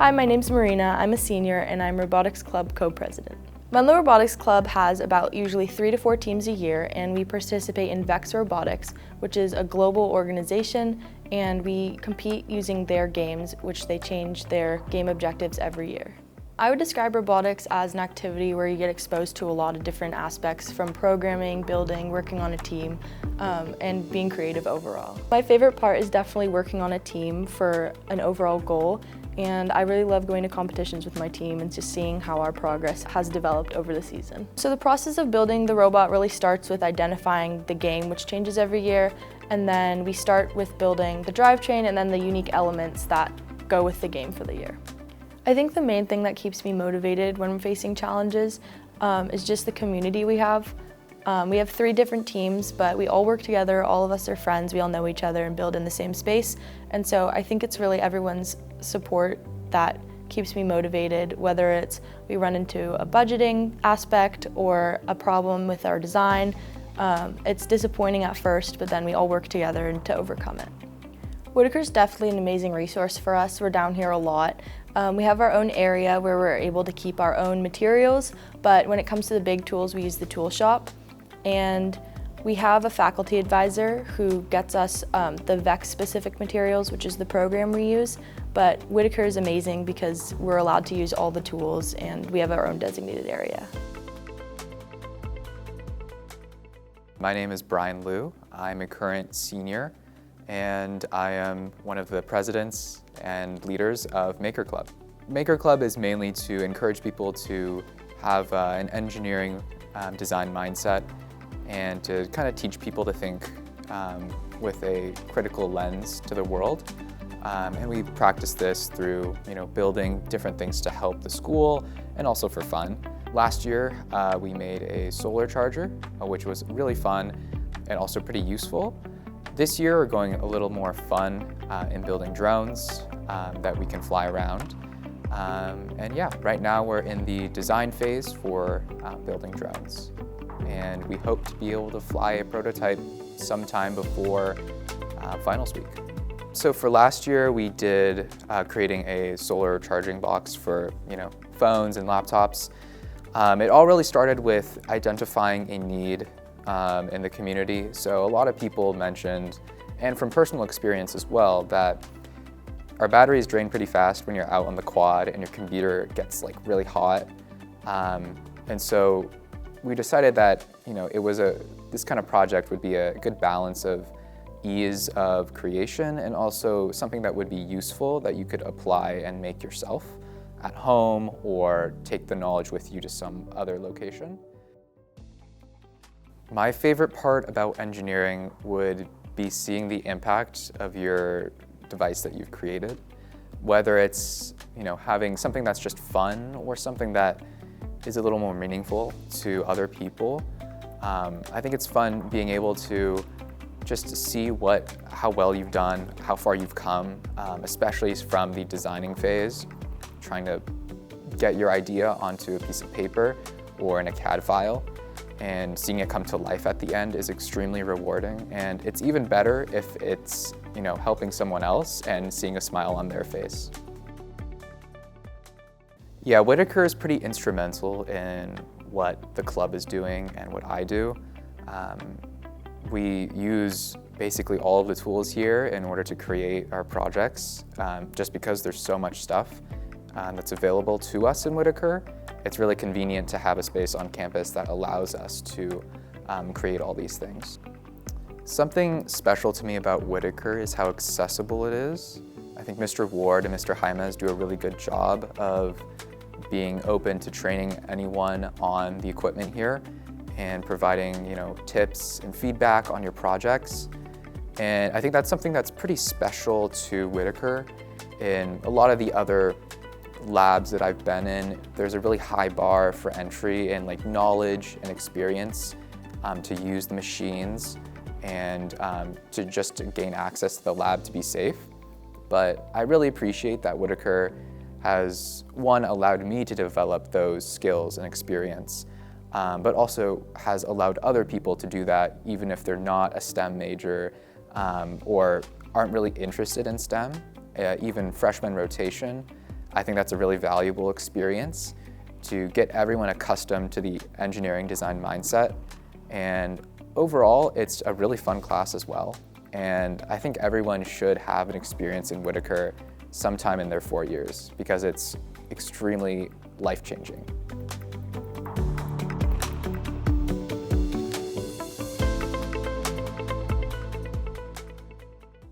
Hi, my name's Marina. I'm a senior and I'm Robotics Club co-president. Menlo Robotics Club has about usually 3 to 4 teams a year, and we participate in Vex Robotics, which is a global organization, and we compete using their games, which they change their game objectives every year. I would describe robotics as an activity where you get exposed to a lot of different aspects, from programming, building, working on a team, and being creative overall. My favorite part is definitely working on a team for an overall goal, and I really love going to competitions with my team and just seeing how our progress has developed over the season. So the process of building the robot really starts with identifying the game, which changes every year, and then we start with building the drivetrain and then the unique elements that go with the game for the year. I think the main thing that keeps me motivated when I'm facing challenges is just the community we have. We have 3 different teams, but we all work together, all of us are friends, we all know each other and build in the same space. And so I think it's really everyone's support that keeps me motivated, whether it's we run into a budgeting aspect or a problem with our design. It's disappointing at first, but then we all work together to overcome it. Whitaker's definitely an amazing resource for us. We're down here a lot. We have our own area where we're able to keep our own materials, but when it comes to the big tools, we use the tool shop. And we have a faculty advisor who gets us the Vex specific materials, which is the program we use. But Whitaker is amazing because we're allowed to use all the tools and we have our own designated area. My name is Brian Liu. I'm a current senior, and I am one of the presidents and leaders of Maker Club. Maker Club is mainly to encourage people to have an engineering design mindset and to kind of teach people to think with a critical lens to the world. And we practice this through building different things to help the school and also for fun. Last year we made a solar charger, which was really fun and also pretty useful. This year we're going a little more fun in building drones that we can fly around. And yeah, right now we're in the design phase for building drones. And we hope to be able to fly a prototype sometime before finals week. So for last year we did creating a solar charging box for phones and laptops. It all really started with identifying a need in the community. So a lot of people mentioned, and from personal experience as well, that our batteries drain pretty fast when you're out on the quad and your computer gets really hot. And so we decided that this kind of project would be a good balance of ease of creation and also something that would be useful that you could apply and make yourself at home or take the knowledge with you to some other location. My favorite part about engineering would be seeing the impact of your device that you've created, whether it's having something that's just fun or something that is a little more meaningful to other people. I think it's fun being able to just see how well you've done, how far you've come, especially from the designing phase, trying to get your idea onto a piece of paper or in a CAD file, and seeing it come to life at the end is extremely rewarding. And it's even better if it's helping someone else and seeing a smile on their face. Yeah, Whitaker is pretty instrumental in what the club is doing and what I do. We use basically all of the tools here in order to create our projects. Just because there's so much stuff that's available to us in Whitaker, it's really convenient to have a space on campus that allows us to create all these things. Something special to me about Whitaker is how accessible it is. I think Mr. Ward and Mr. Jaimes do a really good job of being open to training anyone on the equipment here and providing tips and feedback on your projects. And I think that's something that's pretty special to Whitaker. In a lot of the other labs that I've been in, there's a really high bar for entry and knowledge and experience to use the machines and to gain access to the lab to be safe. But I really appreciate that Whitaker has, one, allowed me to develop those skills and experience, but also has allowed other people to do that even if they're not a STEM major or aren't really interested in STEM. Even freshman rotation I think that's a really valuable experience to get everyone accustomed to the engineering design mindset. And overall, it's a really fun class as well. And I think everyone should have an experience in Whitaker sometime in their 4 years because it's extremely life-changing.